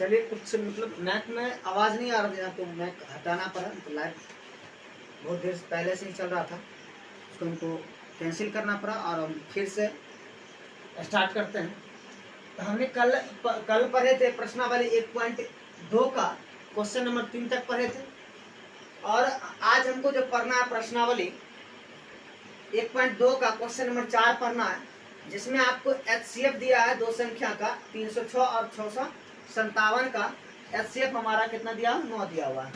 चलिए कुछ मतलब मैक में आवाज़ नहीं आ रहा था तो मैक हटाना पड़ा, तो लाइव बहुत देर पहले से ही चल रहा था, उसको हमको कैंसिल करना पड़ा और हम फिर से स्टार्ट करते हैं। तो हमने कल पढ़े थे प्रश्नावली 1.2 का क्वेश्चन नंबर 3 तक पढ़े थे, और आज हमको जो पढ़ना है प्रश्नावली 1.2 का क्वेश्चन नंबर 4 पढ़ना है, जिसमें आपको HCF दिया है दो संख्या का 306 और 657 का HCF हमारा कितना दिया है, 9 दिया हुआ है,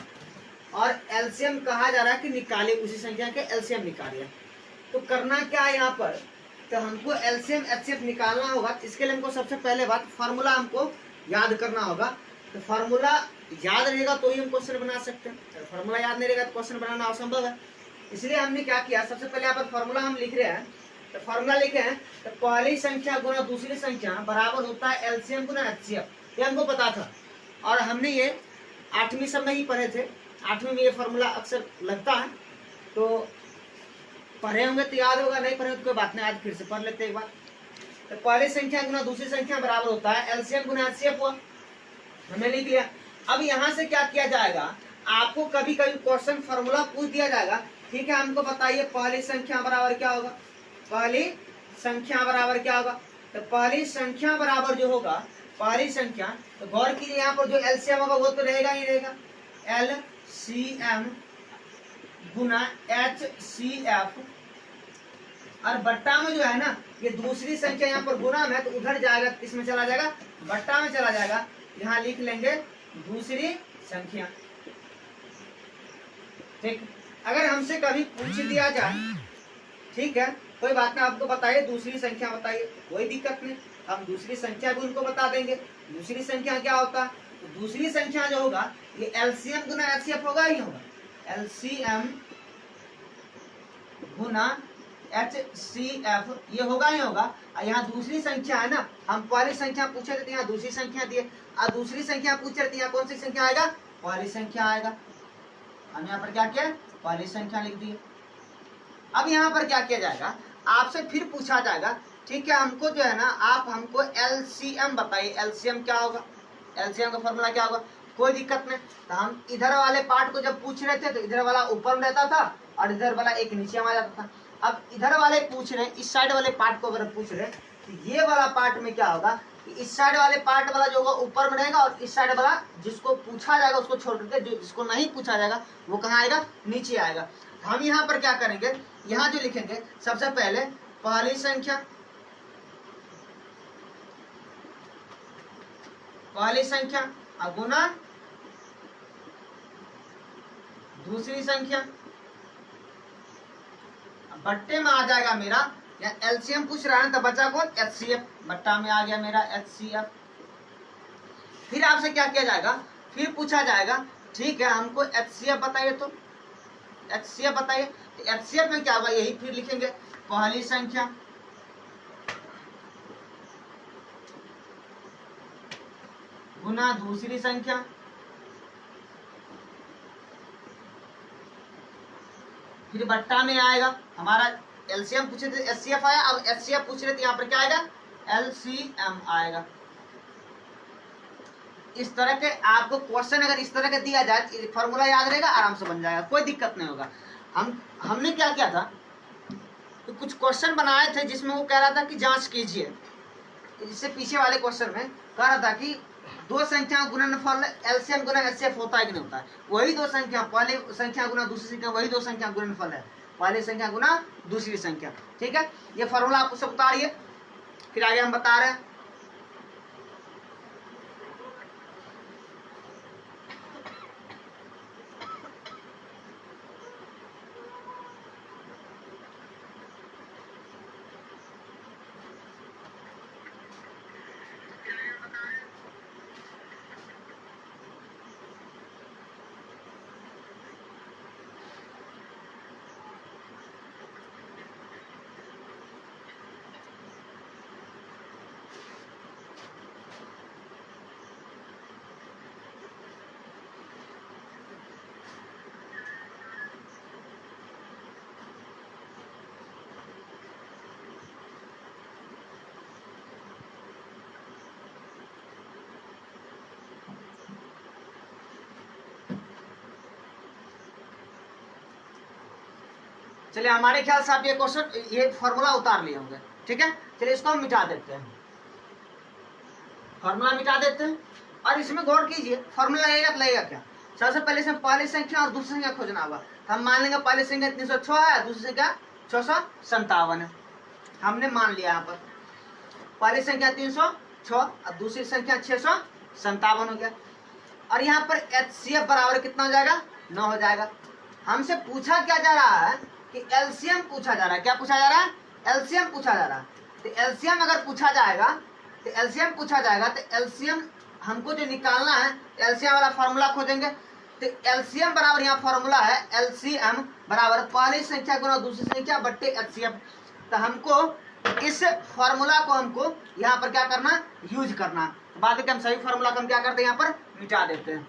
और एलसीएम कहा जा रहा है कि निकालिए उसी संख्या के एलसीएम निकालिए। तो करना क्या है यहाँ पर, तो हमको एलसीएम एचसीएफ निकालना होगा। इसके लिए हमको सबसे पहले बात फार्मूला हमको याद करना होगा। तो फार्मूला याद रहेगा तो ही हम क्वेश्चन बना सकते हैं, अगर फार्मूला याद नहीं रहेगा तो क्वेश्चन बनाना असंभव है। इसलिए हमने क्या किया, सबसे पहले यहाँ पर फार्मूला हम लिख रहे हैं। तो फार्मूला लिखे हैं तो पहली संख्या गुना दूसरी संख्या बराबर होता है एलसीएम गुना एचसीएफ, ये हमको पता था, और हमने ये 8वीं सब में ही पढ़े थे। 8वीं में ये फार्मूला अक्सर लगता है, तो पढ़े होंगे तो याद होगा, नहीं पढ़े तो कोई बात नहीं, आज फिर से पढ़ लेते हैं एक बार। तो पहली संख्या गुना दूसरी संख्या बराबर होता है एलसीएम गुना एचसीएफ हुआ, हमने लिख लिया। अब यहाँ से क्या किया जाएगा, आपको कभी कभी क्वेश्चन फार्मूला पूछ दिया जाएगा, ठीक है, हमको बताइए पहली संख्या बराबर क्या होगा, पहली संख्या बराबर क्या होगा। तो पहली संख्या बराबर जो होगा, पहली संख्या, तो गौर कीजिए यहाँ पर जो एलसीएम होगा वो तो रहेगा ही रहेगा, एलसीएम गुना HCF, और बट्टा में जो है ना, ये दूसरी संख्या यहाँ पर गुना में तो उधर जाएगा, इसमें चला जाएगा, बट्टा में चला जाएगा, यहाँ लिख लेंगे दूसरी संख्या। ठीक, अगर हमसे कभी पूछ दिया जाए, ठीक है, कोई बात नहीं, आपको बताइए दूसरी संख्या बताइए, कोई दिक्कत नहीं, हम दूसरी संख्या भी उनको बता देंगे। दूसरी संख्या क्या होता है, तो दूसरी संख्या जो होगा ये एलसीएम गुना एचसीएफ होगा ही होगा, एलसीएम गुना HCF ये होगा ही होगा। यहाँ दूसरी संख्या है ना, हम पहली संख्या पूछे थे यहाँ दूसरी संख्या दिए, और दूसरी संख्या पूछ रहे थे यहाँ कौन सी संख्या आएगा, पहली संख्या आएगा। हम यहाँ पर क्या किया, पहली संख्या लिख दिए। अब यहाँ पर क्या किया जाएगा, आपसे फिर पूछा जाएगा, ठीक है, हमको जो है ना, आप हमको एलसीएम बताइए, एलसीएम क्या होगा, एलसीएम का फॉर्मूला क्या होगा, कोई दिक्कत नहीं। तो हम इधर वाले पार्ट को जब पूछ रहे थे तो इधर वाला ऊपर में रहता था और इधर वाला एक नीचे में आ जाता था। अब इधर वाले पूछ रहे, इस साइड वाले पार्ट को अगर पूछ रहे तो ये वाला पार्ट में क्या होगा, इस साइड वाले पार्ट वाला जो होगा ऊपर में रहेगा, और इस साइड वाला जिसको पूछा जाएगा उसको छोड़ करके जो जिसको नहीं पूछा जाएगा वो कहाँ आएगा, नीचे आएगा। हम यहाँ पर क्या करेंगे, यहाँ जो लिखेंगे सबसे पहले पहली संख्या, पहली संख्या गुना दूसरी संख्या, बट्टे में आ जाएगा मेरा, या एलसीएम पूछ रहा है तो बचा कौन, एचसीएफ, बट्टा में आ गया मेरा एचसीएफ। फिर आपसे क्या किया जाएगा, फिर पूछा जाएगा, ठीक है, हमको एचसीएफ बताइए, तो एचसीएफ बताइए। तो एचसीएफ में क्या होगा, यही फिर लिखेंगे पहली संख्या गुना दूसरी संख्या, फिर बट्टा में आएगा हमारा, एलसीएम पूछे थे एचसीएफ आया, अब एचसीएफ पूछ रहे थे यहाँ पर क्या आएगा, एलसीएम आएगा। इस तरह के आपको क्वेश्चन अगर इस तरह के दिया जाए, फॉर्मूला याद रहेगा, आराम से बन जाएगा, कोई दिक्कत नहीं होगा। हमने क्या किया था, तो कुछ क्वेश्चन बनाए थे जिसमें वो कह रहा था कि जांच कीजिए, इससे पीछे वाले क्वेश्चन में कह रहा था कि दो संख्या गुणनफल एलसीएम गुना एचसीएफ होता है कि नहीं होता है, वही दो संख्या, पहली संख्या गुना दूसरी संख्या, वही दो संख्या गुणनफल है, पहली संख्या गुना दूसरी संख्या। ठीक है, ये फॉर्मूला आपको सब उतारिए, फिर आगे हम बता रहे हैं। चलिए हमारे ख्याल से आप ये क्वेश्चन ये फॉर्मूला उतार लिए होंगे, ठीक है। चलिए इसको हम मिटा देते हैं, फॉर्मूला मिटा देते हैं। और इसमें गौर कीजिए, फॉर्मूला लगेगा तो लगेगा क्या, सबसे पहले इसमें पहली संख्या और दूसरी संख्या खोजना होगा। तो हम मान लेंगे पहली संख्या 306 है, दूसरी संख्या 657 है। हमने मान लिया यहाँ पर पहली संख्या 306 और दूसरी संख्या 657 हो गया। और यहाँ पर HCF बराबर कितना हो जाएगा, 9 हो जाएगा। हमसे पूछा क्या जा रहा है कि एलसीएम पूछा जा रहा है। क्या पूछा जा रहा है, एलसीएम पूछा जा रहा है। तो एलसीएम अगर पूछा जाएगा तो एलसीएम हमको जो निकालना है, एलसीएम वाला फॉर्मूला खोजेंगे। तो एलसीएम बराबर यहाँ फॉर्मूला है, एलसीएम बराबर पहली संख्या गुना दूसरी संख्या बट्टे एचसीएफ। तो हमको इस फॉर्मूला को हमको यहाँ पर क्या करना, यूज करना। बाद में हम सभी फॉर्मूला को हम क्या करते हैं, यहाँ पर मिटा देते हैं।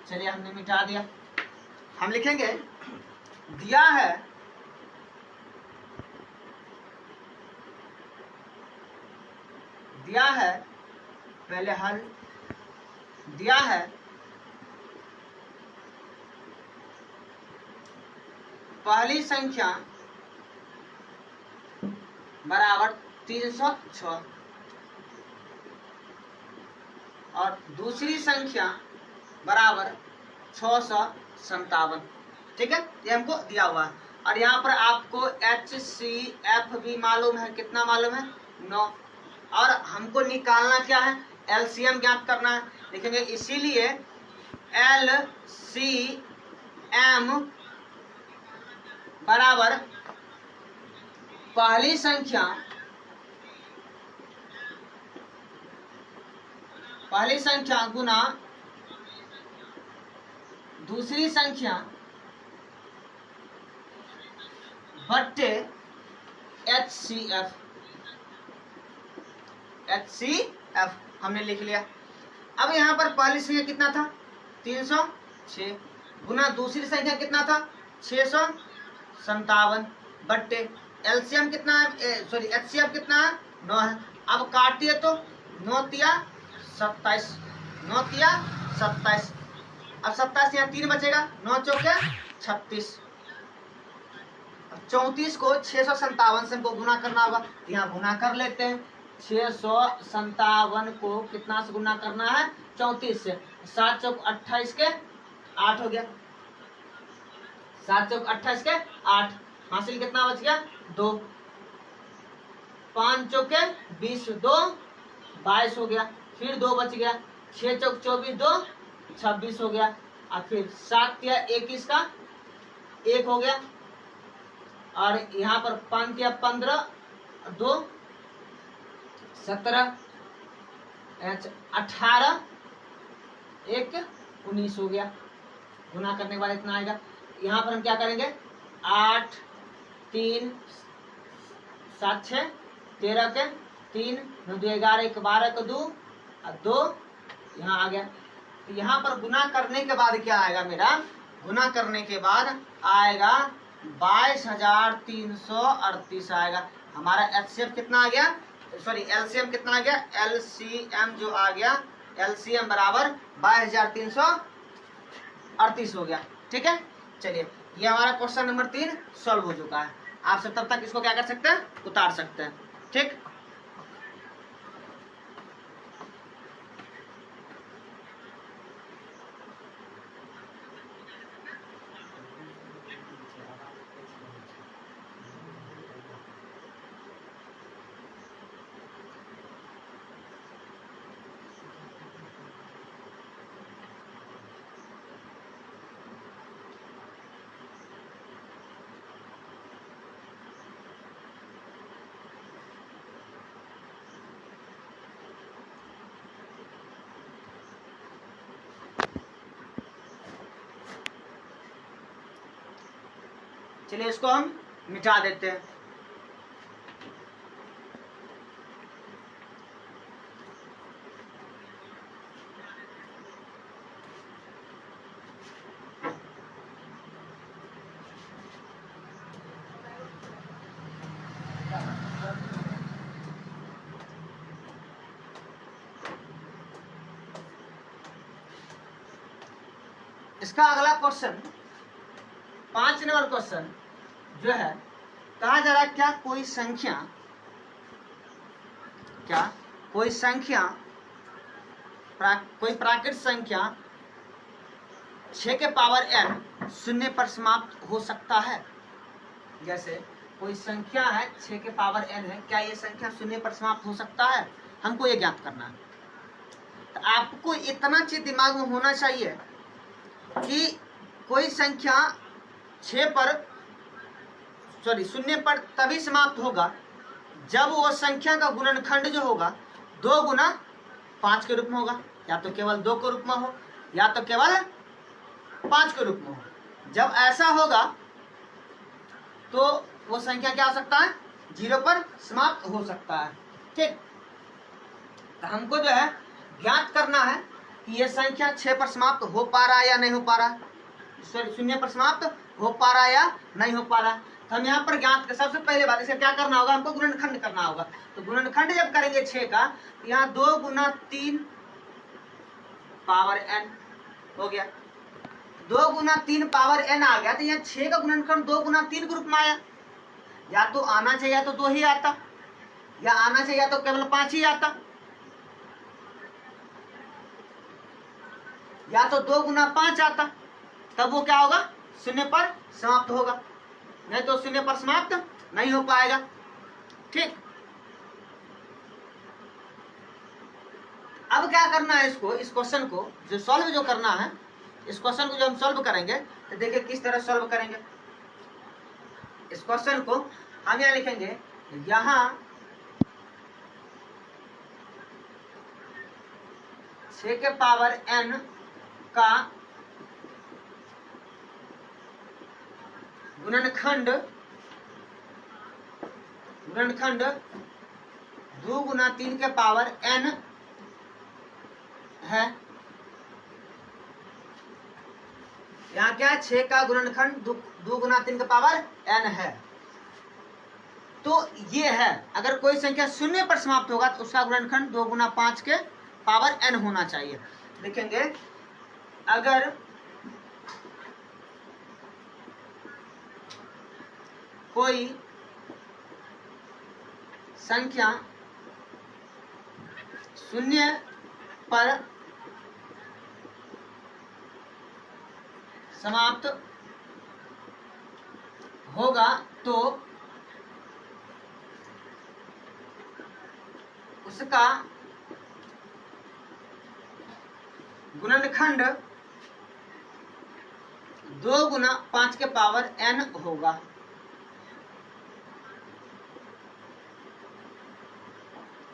चलिए हमने मिटा दिया। हम लिखेंगे दिया है पहले हल, दिया है पहली संख्या बराबर 306 और दूसरी संख्या बराबर 657, ठीक है। ये हमको दिया हुआ है। और यहाँ पर आपको HCF भी मालूम है, कितना मालूम है, 9। और हमको निकालना क्या है, एलसीएम ज्ञात करना है। लिखेंगे इसीलिए LCM बराबर पहली संख्या गुना दूसरी संख्या बट्टे HCF हमने लिख लिया। अब यहाँ पर पहली संख्या कितना था, 306 गुना दूसरी संख्या कितना था, 657 बट्टे एलसीएम कितना है, सॉरी एचसीएफ कितना है, 9 है। अब काटिए तो 9 तिया 27, 9 तिया 27। अब 27 यहाँ 3 बचेगा, 9 चौके 36। 34 को 657 से हमको गुना करना होगा, यहाँ गुना कर लेते हैं। 657 को कितना से गुना करना है, 34 से। 7 चौक 28 के 8 हो गया, 7 चौक 28 के 8। हासिल कितना बच गया, 2। 5 चौके 20, 2 22 हो गया। फिर 2 बच गया, 6 चौक 24, 2 26 हो गया। और फिर 7 या 21 का 1 हो गया। और यहाँ पर 5 या 15, 2 17, 18, 1 19 हो गया। गुना करने के बाद इतना आएगा। यहाँ पर हम क्या करेंगे, 8 3 7 6 13 के 3 9 2 11 1 12 का 2 और 2 यहाँ आ गया। तो यहाँ पर गुना करने के बाद क्या आएगा मेरा, गुना करने के बाद आएगा 22,338 आएगा। हमारा एचसीएफ कितना आ गया, सॉरी एलसीएम कितना आ गया, एलसीएम जो आ गया, एलसीएम बराबर 22,338 हो गया, ठीक है। चलिए ये हमारा क्वेश्चन नंबर 3 सॉल्व हो चुका है। आप सब तब तक इसको क्या कर सकते हैं, उतार सकते हैं, ठीक। चलिए इसको हम मिटा देते हैं। इसका अगला क्वेश्चन 5 नंबर क्वेश्चन जो है, कहा जा रहा है क्या कोई संख्या कोई प्राकृत संख्या 6 के पावर n शून्य पर समाप्त हो सकता है। जैसे कोई संख्या है 6 के पावर n है, क्या ये संख्या शून्य पर समाप्त हो सकता है, हमको ये ज्ञात करना है। तो आपको इतना चीज दिमाग में होना चाहिए कि कोई संख्या 6 पर शून्य पर तभी समाप्त होगा जब वो संख्या का गुणनखंड जो होगा 2 गुना 5 के रूप में होगा, या तो केवल 2 के रूप में हो या तो केवल 5 के रूप में हो। जब ऐसा होगा तो वो संख्या क्या हो सकता है, 0 पर समाप्त हो सकता है। ठीक, तो हमको जो है ज्ञात करना है कि ये संख्या 6 पर समाप्त हो पा रहा है या नहीं हो पा रहा, शून्य पर समाप्त हो पा रहा है या नहीं हो पा रहा। तो हम यहाँ पर ज्ञात कर, सबसे पहले बात इसे क्या करना होगा, हमको गुणनखंड करना होगा। तो गुणनखंड जब करेंगे 6 का, तो यहाँ 2 गुना 3 पावर n हो गया। 2 गुना 3 पावर n आ गया, तो यहाँ 6 का गुणनखंड 2 गुना 3 के रूप में आया। या तो आना चाहिए या तो 2 ही आता, या आना चाहिए या तो केवल 5 ही आता, या तो 2 गुना 5 आता, तब वो क्या होगा, शून्य पर समाप्त होगा, नहीं तो शून्य पर समाप्त नहीं हो पाएगा। ठीक, अब क्या करना है, इसको, इस क्वेश्चन को जो सॉल्व जो करना है, इस क्वेश्चन को जो हम सॉल्व करेंगे, तो देखिए किस तरह सॉल्व करेंगे। इस क्वेश्चन को हम यहाँ लिखेंगे, यहाँ 6 के पावर n का गुणनखंड 2 गुना 3 के पावर n है। यहाँ क्या है, 6 का गुणनखंड 2 गुना 3 के पावर n है। तो ये है, अगर कोई संख्या शून्य पर समाप्त होगा तो उसका गुणनखंड 2 गुना 5 के पावर n होना चाहिए। देखेंगे, अगर कोई संख्या शून्य पर समाप्त होगा तो उसका गुणनखंड 2 गुना 5 के पावर n होगा।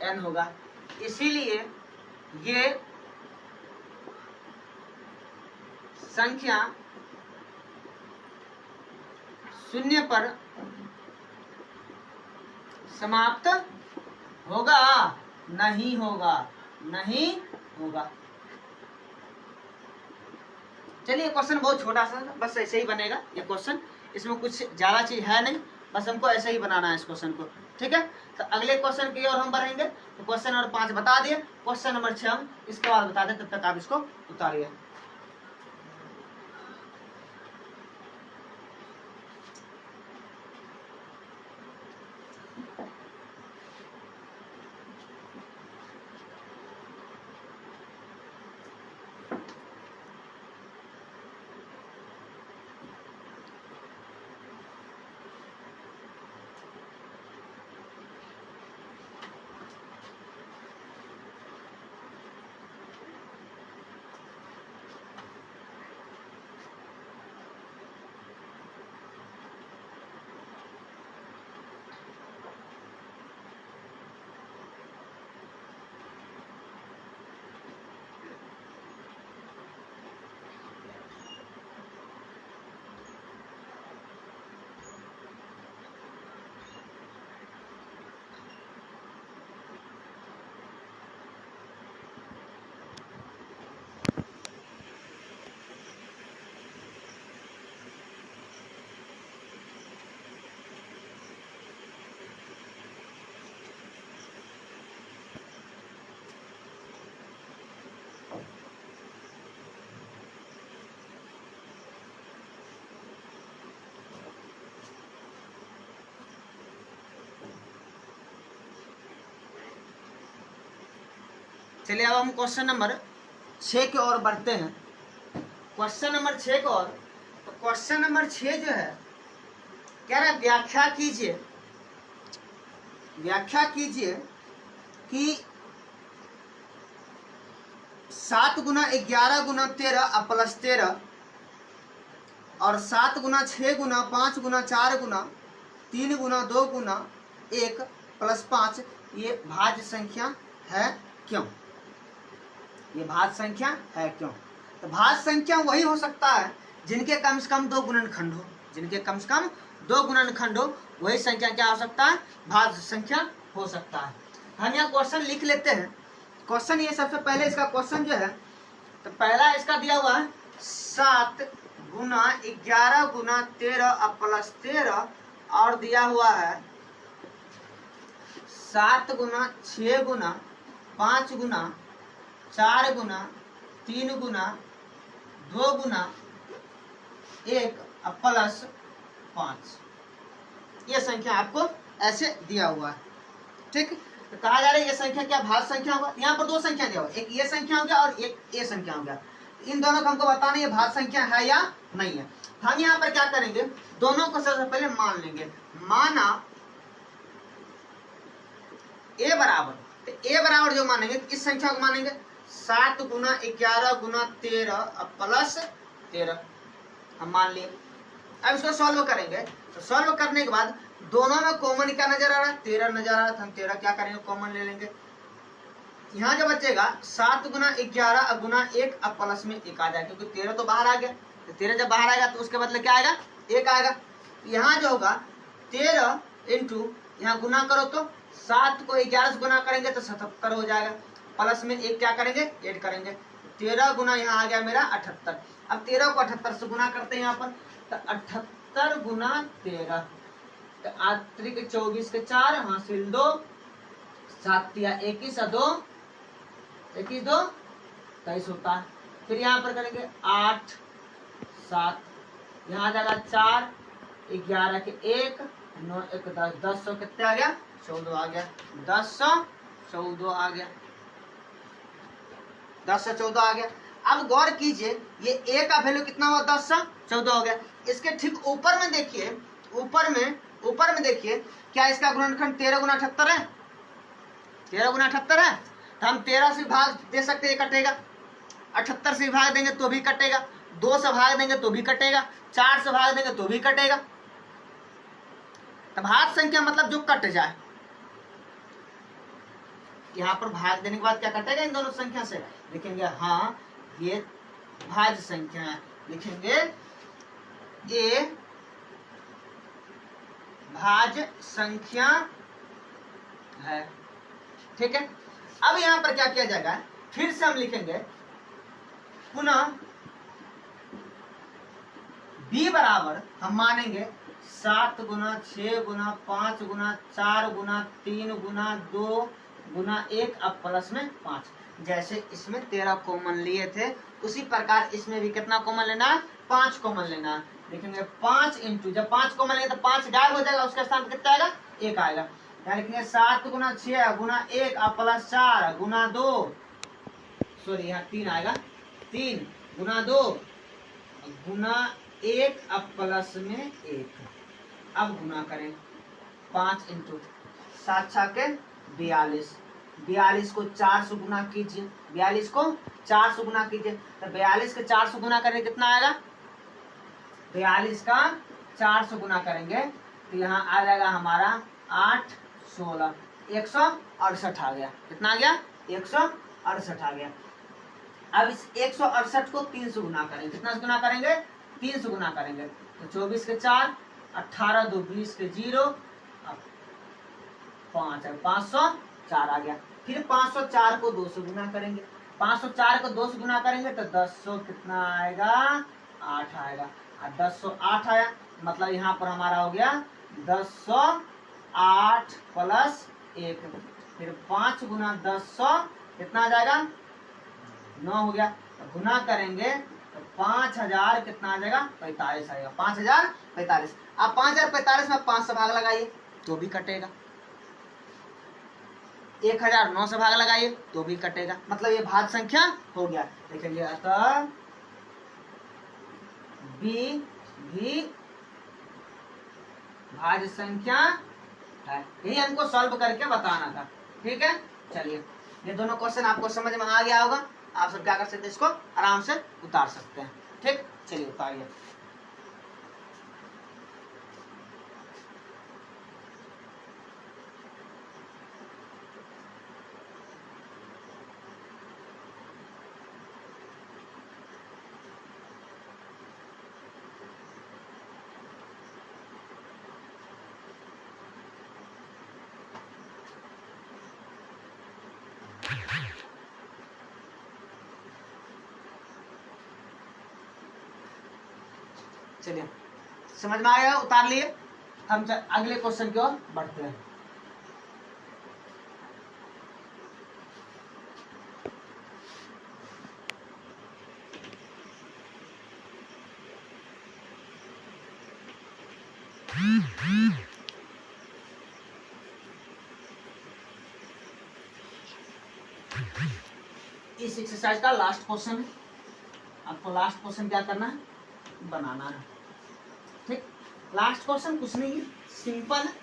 n होगा, इसीलिए ये संख्या शून्य पर समाप्त होगा, नहीं होगा, नहीं होगा। चलिए, क्वेश्चन बहुत छोटा सा, बस ऐसे ही बनेगा ये क्वेश्चन, इसमें कुछ ज्यादा चीज है नहीं, बस हमको ऐसे ही बनाना है इस क्वेश्चन को। ठीक है, तो अगले क्वेश्चन की ओर हम बढ़ेंगे। तो क्वेश्चन नंबर 5 बता दिए, क्वेश्चन नंबर 6 हम इसके बाद बता दें, तब तक आप इसको उतारिए। चलिए अब हम क्वेश्चन नंबर 6 की ओर बढ़ते हैं। क्वेश्चन नंबर 6 की ओर। तो क्वेश्चन नंबर 6 जो है कह रहा है व्याख्या कीजिए कि 7 गुना 11 गुना 13 प्लस 13 और 7 गुना 6 गुना 5 गुना 4 गुना 3 गुना 2 गुना 1 प्लस 5 ये भाज्य संख्या है क्यों? ये भाज्य संख्या है क्यों? तो भाज्य संख्या वही हो सकता है जिनके कम से कम 2 गुणनखंड हो। जिनके कम से कम 2 गुणनखंड हो वही संख्या क्या हो सकता है? भाज्य संख्या हो सकता है। हम यहाँ क्वेश्चन लिख लेते हैं। क्वेश्चन ये सबसे पहले इसका क्वेश्चन जो है तो पहला इसका दिया हुआ है 7 गुना 11 गुना 13 प्लस 13 और दिया हुआ है 7 गुना 6 गुना 5 गुना 4 गुना 3 गुना 2 गुना 1 प्लस 5। ये संख्या आपको ऐसे दिया हुआ है। ठीक, तो कहा जा रहा है ये संख्या क्या भाज्य संख्या होगा। यहाँ पर 2 संख्या दिया हुआ, एक ये संख्या हो गया और एक ये संख्या हो गया। इन दोनों को हमको बताना ये भाज्य संख्या है या नहीं है। हम यहाँ पर क्या करेंगे, दोनों को सबसे पहले मान लेंगे। माना ए बराबर, तो ए बराबर जो मानेंगे इस संख्या को मानेंगे 7 गुना 11 गुना 13 प्लस 13 हम मान लिए। अब इसको सॉल्व करेंगे, तो सॉल्व करने के बाद दोनों में कॉमन क्या नजर आ रहा है? 13 नजर आ रहा है। तो हम 13 क्या करेंगे, कॉमन ले लेंगे। यहाँ जो बचेगा 7 गुना 11 गुना 1 अब प्लस में 1 आ जाएगा, क्योंकि 13 तो बाहर आ गया। तो 13 जब बाहर आएगा तो उसके बदले क्या आएगा? 1 आएगा। यहाँ जो होगा 13 इंटू यहाँ गुना करो तो 7 को 11 से गुना करेंगे तो 77 हो जाएगा। प्लस में 1 क्या करेंगे, ऐड करेंगे। 13 गुना यहाँ आ गया मेरा 78। अब 13 को 78 से गुना करते हैं यहाँ पर, तो 78 गुना 13 तो 8 के 24 के 4 हासिल 2 7 21 2 21 2 23 होता है। फिर यहाँ पर करेंगे 8 7 यहाँ जाएगा 4 11 के 1 9 1 10 10 सौ कितने आ गया? 14 आ गया। 1014 आ गया। 1014 आ गया। अब गौर कीजिए ये a का वैल्यू कितना हुआ? 1014 हो गया। इसके ठीक ऊपर में देखिए, ऊपर में देखिए क्या इसका गुणनखंड 13 गुना 78 है? 13 गुना 78 है। तो हम 13 से भाग दे सकते हैं, कटेगा। 78 से भाग देंगे तो भी कटेगा। 2 से भाग देंगे तो भी कटेगा। 4 से भाग देंगे तो भी कटेगा। तो भाज्य संख्या मतलब जो कट जाए। यहाँ पर भाग देने के बाद क्या कटेगा इन दोनों संख्या से? लिखेंगे हाँ ये भाज्य संख्या है। लिखेंगे ये भाज्य संख्या है। ठीक है। अब यहाँ पर क्या किया जाएगा, फिर से हम लिखेंगे पुनः b बराबर हम मानेंगे 7 गुना 6 गुना 5 गुना 4 गुना 3 गुना 2 गुना 1 अब प्लस में 5। जैसे इसमें 13 कॉमन लिए थे उसी प्रकार इसमें भी कितना कॉमन लेना है? 5 कॉमन लेना है। लिखेंगे 5 इंटू, जब 5 कॉमन लेंगे तो 5 गायब हो जाएगा, उसके स्थान पर कितना आएगा? 1 आएगा। यहाँ लिखेंगे 7 गुना 6 गुना 1 अब प्लस 4 गुना 2 सॉरी यहाँ 3 आएगा। 3 गुना 2 गुना 1 अब प्लस में 1। अब गुना करें 5 इंटू 7 6 के 42। 42 को 4 से गुना कीजिए। 42 को 4 से गुना कीजिए तो 42 के 4 से गुना करेंगे कितना आएगा? 42 का 4 से गुना करेंगे तो यहाँ आ जाएगा हमारा 8 16 168 आ गया। कितना आ गया? 168 आ गया। अब इस 168 को 3 से गुना करेंगे। कितना से गुना करेंगे? 3 से गुना करेंगे तो 24 के 4 18 2 20 के 0 5 है 504 आ गया। फिर 504 को 2 से गुना करेंगे। 504 को 2 से गुना करेंगे तो 10 कितना आएगा? 8 आएगा। 1008 आया मतलब यहाँ पर हमारा हो गया 1008 प्लस 1। फिर 5 गुना 10 कितना आ जाएगा? 9 हो गया। तो गुना करेंगे तो 5000 कितना आ जाएगा? 45 आएगा। 5045। अब 5045 में 5 से भाग लगाइए तो भी कटेगा। 1009 से भाग लगाइए तो भी कटेगा, मतलब ये भाज्य संख्या हो गया। देखेंगे अतः बी भी भाज्य संख्या है, यही हमको सॉल्व करके बताना था। ठीक है, चलिए ये दोनों क्वेश्चन आपको समझ में आ गया होगा, आप सब क्या कर सकते हैं, इसको आराम से उतार सकते हैं। ठीक, चलिए उतारिए। चलिए समझ में आएगा, उतार लिए। हम अगले क्वेश्चन की ओर बढ़ते हैं। इस एक्सरसाइज का लास्ट क्वेश्चन है, आपको लास्ट क्वेश्चन क्या करना है, बनाना है। ठीक, लास्ट क्वेश्चन कुछ नहीं है, सिंपल है,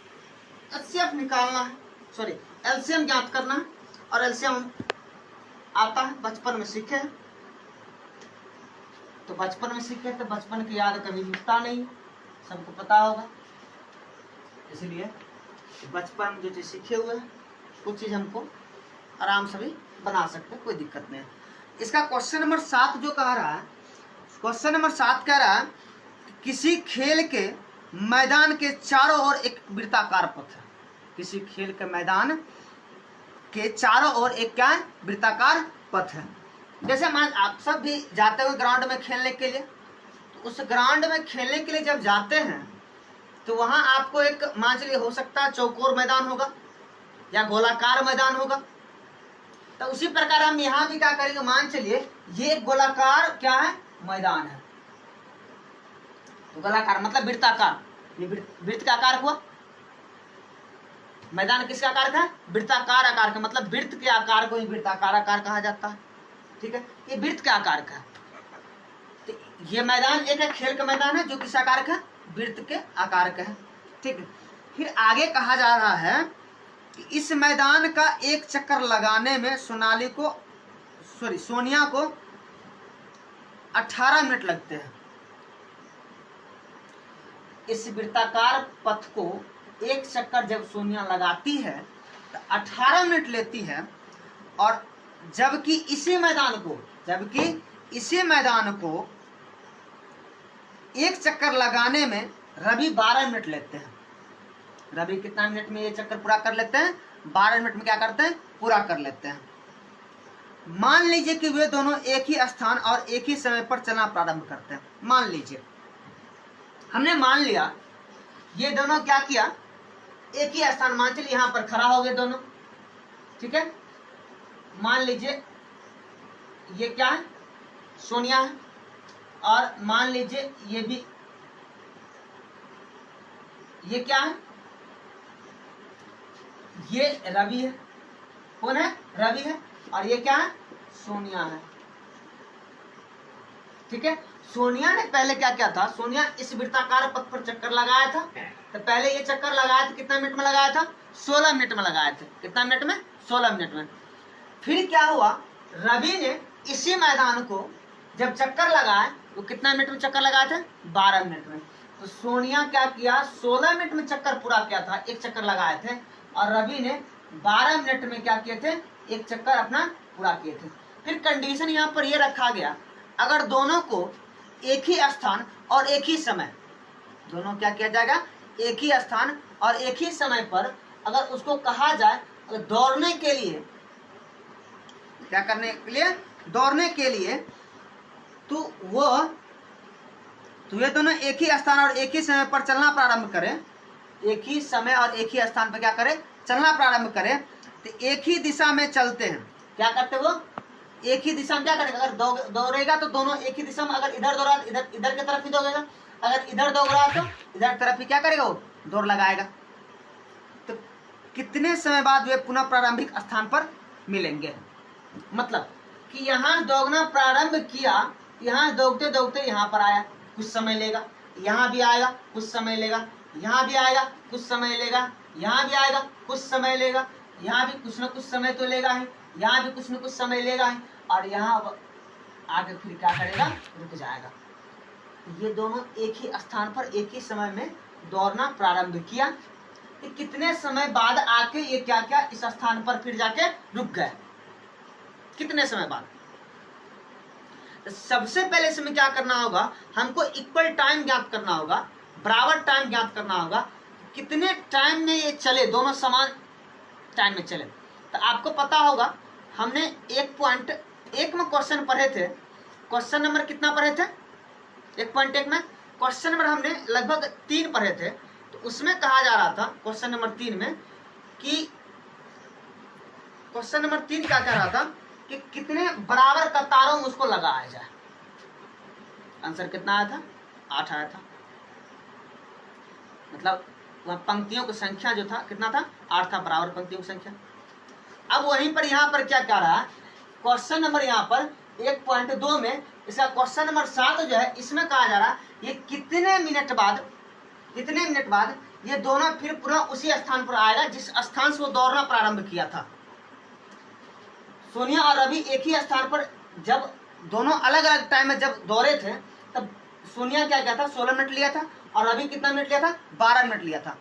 एचसीएफ निकालना है, सॉरी एलसीएम ज्ञात करना है। और एलसीएम आता है, बचपन में सीखे, तो बचपन में सीखे तो बचपन की याद कभी मिटता नहीं, सबको पता होगा। इसलिए बचपन में जो चीज सीखे हुए हैं कुछ चीज हमको आराम से भी बना सकते हैं, कोई दिक्कत नहीं है। इसका क्वेश्चन नंबर 7 जो कह रहा है, क्वेश्चन नंबर 7 कह रहा है किसी खेल के मैदान के चारों ओर एक वृत्ताकार पथ है। किसी खेल के मैदान के चारों ओर एक क्या है, वृत्ताकार पथ है। जैसे मान आप सब भी जाते हुए ग्राउंड में खेलने के लिए, तो उस ग्राउंड में खेलने के लिए जब जाते हैं तो वहां आपको एक मान चलिए हो सकता है चौकोर मैदान होगा या गोलाकार मैदान होगा। तो उसी प्रकार हम यहाँ भी क्या करेंगे, मान चलिए ये गोलाकार क्या है, मैदान है। तो गोलाकार मतलब वृत्ताकार, ये वृत्त का आकार हुआ। मैदान किसका आकार का है, वृत्ताकार आकार का, मतलब वृत्त के आकार को ही वृत्ताकार आकार कहा जाता है। ठीक है, ये वृत्त के आकार का है। तो ये मैदान एक खेल का मैदान है जो किस आकार का, वृत्त के आकार का है। ठीक है, फिर आगे कहा जा रहा है कि इस मैदान का एक चक्कर लगाने में सोनिया को 18 मिनट लगते हैं। इस वृत्ताकार पथ को एक चक्कर जब सोनिया लगाती है तो 18 मिनट लेती है, और जबकि इसी मैदान को एक चक्कर लगाने में रवि 12 मिनट लेते हैं। रवि कितना मिनट में ये चक्कर पूरा कर लेते हैं, 12 मिनट में क्या करते हैं, पूरा कर लेते हैं। मान लीजिए कि वे दोनों एक ही स्थान और एक ही समय पर चलना प्रारंभ करते हैं। मान लीजिए, हमने मान लिया ये दोनों क्या किया, एक ही स्थान, मान चलिए यहां पर खड़ा हो गए दोनों। ठीक है, मान लीजिए ये क्या है, सोनिया है, और मान लीजिए ये भी, ये क्या है, ये रवि है। कौन है, रवि है, और ये क्या है, सोनिया है। ठीक है, सोनिया ने पहले क्या किया था, सोनिया इस वृत्ताकार पथ पर चक्कर लगाया था। तो पहले ये चक्कर लगाया था, कितना मिनट में लगाया था, 16 मिनट में लगाए थे। कितना मिनट में, 16 मिनट में। फिर क्या हुआ, रवि ने इसी मैदान को जब चक्कर लगाए तो कितना मिनट में चक्कर लगाए थे, 12 मिनट में। तो सोनिया क्या किया, 16 मिनट में चक्कर पूरा किया था, एक चक्कर लगाए थे, और रवि ने 12 मिनट में क्या किए थे, एक चक्कर अपना पूरा किए थे। फिर कंडीशन यहाँ पर ये रखा गया, अगर दोनों को एक ही स्थान और एक ही समय, दोनों क्या किया जाएगा, एक ही स्थान और एक ही समय पर अगर उसको कहा जाए दौड़ने के लिए, क्या करने के लिए, दौड़ने के लिए, तो ये दोनों एक ही स्थान और एक ही समय पर चलना प्रारंभ करें, एक ही समय और एक ही स्थान पर क्या करें, चलना प्रारंभ करें, तो एक ही दिशा में चलते हैं। क्या करते वो, एक ही दिशा में क्या करेगा, अगर दौड़ेगा तो दोनों एक ही दिशा में, अगर इधर दौड़ा इधर की तरफ ही दौड़ेगा, अगर इधर दौड़ रहा तो इधर तरफ ही क्या करेगा, वो दौड़ लगाएगा। तो कितने समय बाद वे पुनः प्रारंभिक स्थान पर मिलेंगे। मतलब कि यहाँ दौड़ना प्रारंभ किया, यहाँ दौड़ते दौड़ते यहाँ पर आया, कुछ समय लेगा, यहाँ भी आएगा कुछ समय लेगा, यहाँ भी आएगा कुछ समय लेगा, यहाँ भी आएगा कुछ समय लेगा, यहाँ भी कुछ न कुछ समय तो लेगा है, यहाँ भी कुछ न कुछ समय लेगा है, और यहाँ आगे फिर क्या करेगा, रुक जाएगा। ये दोनों एक ही स्थान पर एक ही समय में दौड़ना प्रारंभ किया, कि कितने समय बाद आके ये क्या क्या इस स्थान पर फिर जाके रुक गए, कितने समय बाद। सबसे पहले इसमें क्या करना होगा, हमको इक्वल टाइम ज्ञात करना होगा, बराबर टाइम ज्ञात करना होगा, कितने टाइम में ये चले, दोनों समान टाइम में चले। तो आपको पता होगा हमने 1.1 में क्वेश्चन पढ़े थे, क्वेश्चन नंबर कितना पढ़े थे 1.1 में, क्वेश्चन नंबर हमने लगभग 3 पढ़े थे। तो उसमें कहा जा रहा था क्वेश्चन नंबर 3 में कि क्वेश्चन नंबर 3 क्या कह रहा था कि कितने बराबर कतारों में उसको लगाया जाए। आंसर कितना आया था, 8 आया था। मतलब वह पंक्तियों की संख्या जो था कितना था, 8 था, बराबर पंक्तियों की संख्या। अब वहीं पर यहाँ पर क्या कह रहा है, क्वेश्चन नंबर यहाँ पर 1.2 में इसका क्वेश्चन नंबर 7 जो है, इसमें कहा जा रहा है ये कितने मिनट बाद ये दोनों फिर पुनः उसी स्थान पर आएगा जिस स्थान से वो दौड़ना प्रारंभ किया था। सोनिया और रवि एक ही स्थान पर जब दोनों अलग अलग टाइम में जब दौड़े थे, तब सोनिया क्या किया था, 16 मिनट लिया था, और रवि कितना मिनट लिया था, 12 मिनट लिया था।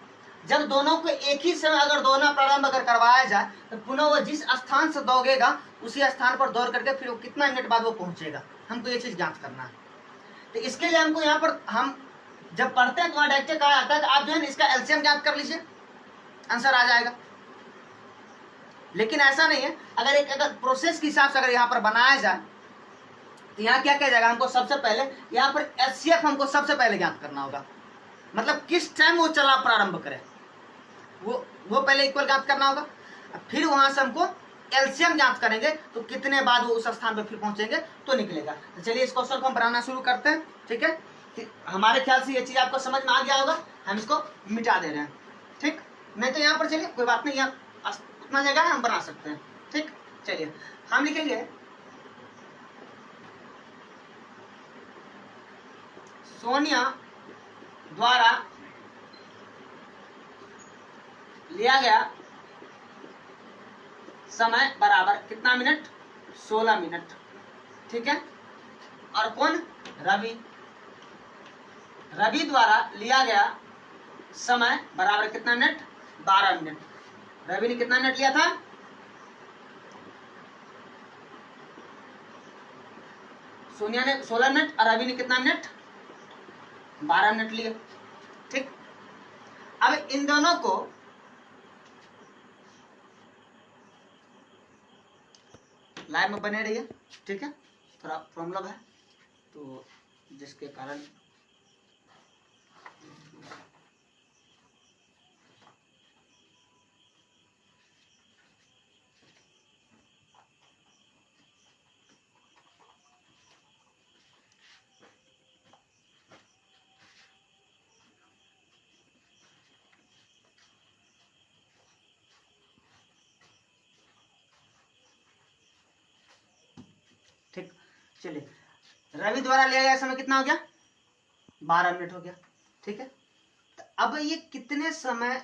जब दोनों को एक ही समय अगर दौड़ना प्रारंभ अगर करवाया जाए, तो पुनः वो जिस स्थान से दौड़ेगा उसी स्थान पर दौड़ करके फिर वो कितना मिनट बाद वो पहुंचेगा, हमको ये चीज जांच करना है। तो इसके लिए हमको यहाँ पर हम जब पढ़ते हैं तो वहां डायरेक्ट कहा जाता है कि आप जो है इसका एलसीएम ज्ञात कर लीजिए, आंसर आ जाएगा। लेकिन ऐसा नहीं है, अगर प्रोसेस के हिसाब से अगर यहाँ पर बनाया जाए तो यहाँ क्या किया जाएगा, हमको सबसे पहले यहाँ पर एचसीएफ हमको सबसे पहले ज्ञात करना होगा। मतलब किस टाइम वो चलना प्रारंभ करे, वो पहले इक्वल ज्ञात करना होगा। फिर वहां से हमको एलसीएम ज्ञात करेंगे, तो कितने बाद वो उस स्थान पर फिर पहुंचेंगे तो निकलेगा। तो चलिए इस क्वेश्चन को हम बनाना शुरू करते हैं। ठीक है, हमारे ख्याल से ये चीज आपको समझ में आ गया होगा, हम इसको मिटा दे रहे हैं। ठीक, नहीं तो यहाँ पर चलिए कोई बात नहीं, यहाँ उतना जगह है हम बना सकते हैं। ठीक, चलिए हम लिखेंगे सोनिया द्वारा लिया गया समय बराबर कितना मिनट, 16 मिनट। ठीक है, और कौन, रवि द्वारा लिया गया समय बराबर कितना मिनट, 12 मिनट। रवि ने कितना मिनट लिया था, सोनिया ने 16 मिनट और रवि ने कितना मिनट, 12 मिनट लिए। ठीक, अब इन दोनों को लाइव में बने रहिए। ठीक है, थोड़ा प्रॉब्लम है तो जिसके कारण ठीक। चलिए, रवि द्वारा लिया गया समय कितना हो गया, 12 मिनट हो गया। ठीक है, तो अब ये कितने समय,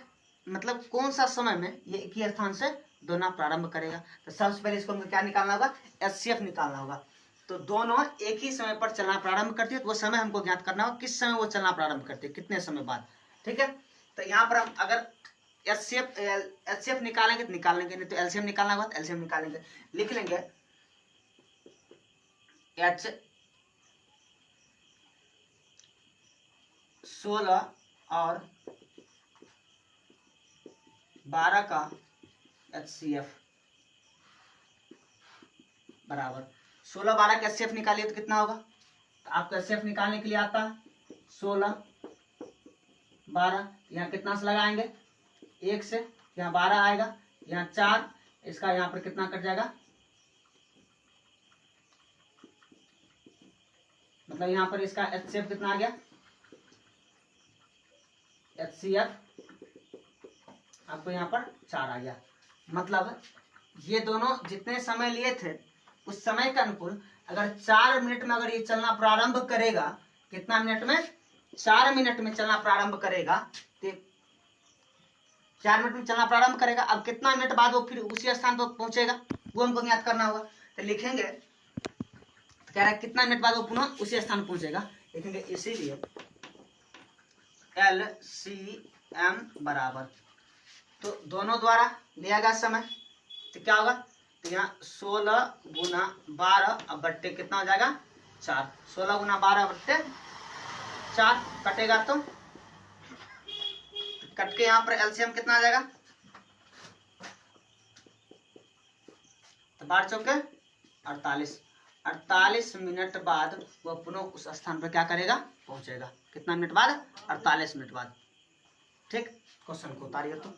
मतलब कौन सा समय में ये एक ही स्थान से दौड़ना प्रारंभ करेगा। तो सबसे पहले इसको हमको क्या निकालना होगा, एचसीएफ निकालना होगा। तो दोनों एक ही समय पर चलना प्रारंभ करती है, तो वो समय हमको ज्ञात करना होगा, किस समय वो चलना प्रारंभ करती है, कितने समय बाद। ठीक है, तो यहाँ पर हम अगर एचसीएफ निकालेंगे तो निकाल लेंगे, नहीं तो एलसीएम निकालना होगा तो एलसीएम निकालेंगे। लिख लेंगे एच 16 और 12 का एचसीएफ बराबर 16 12 का एचसीएफ निकालिए तो कितना होगा। तो आपको एचसीएफ निकालने के लिए आता है 16 12, यहाँ कितना से लगाएंगे, 1 से, यहाँ 12 आएगा, यहाँ 4, इसका यहाँ पर कितना कट जाएगा, मतलब यहाँ पर इसका एचसीएफ कितना आ गया, एचसीएफ आपको यहाँ पर 4 आ गया। मतलब ये दोनों जितने समय लिए थे उस समय के अनुकूल अगर 4 मिनट में अगर ये चलना प्रारंभ करेगा, कितना मिनट में, 4 मिनट में चलना प्रारंभ करेगा, तो 4 मिनट में चलना प्रारंभ करेगा। अब कितना मिनट बाद वो फिर उसी स्थान पर पहुंचेगा, वो हमको याद करना होगा। तो लिखेंगे, तो कह रहा है कितना मिनट बाद वो पुनः उसी स्थान पहुंचेगा, लिखेंगे इसीलिए LCM बराबर, तो दोनों द्वारा लिया गया समय, तो क्या होगा, तो यहाँ 16 गुना 12 अब बट्टे कितना हो जाएगा 4, 16 गुना 12 बट्टे 4 कटेगा, तो कट के यहाँ पर एलसीएम कितना आ जाएगा, तो 12 चौके 48 मिनट बाद वह पुनः उस स्थान पर क्या करेगा, पहुंचेगा। कितना मिनट बाद, 48 मिनट बाद। ठीक, क्वेश्चन को उतारिए तो।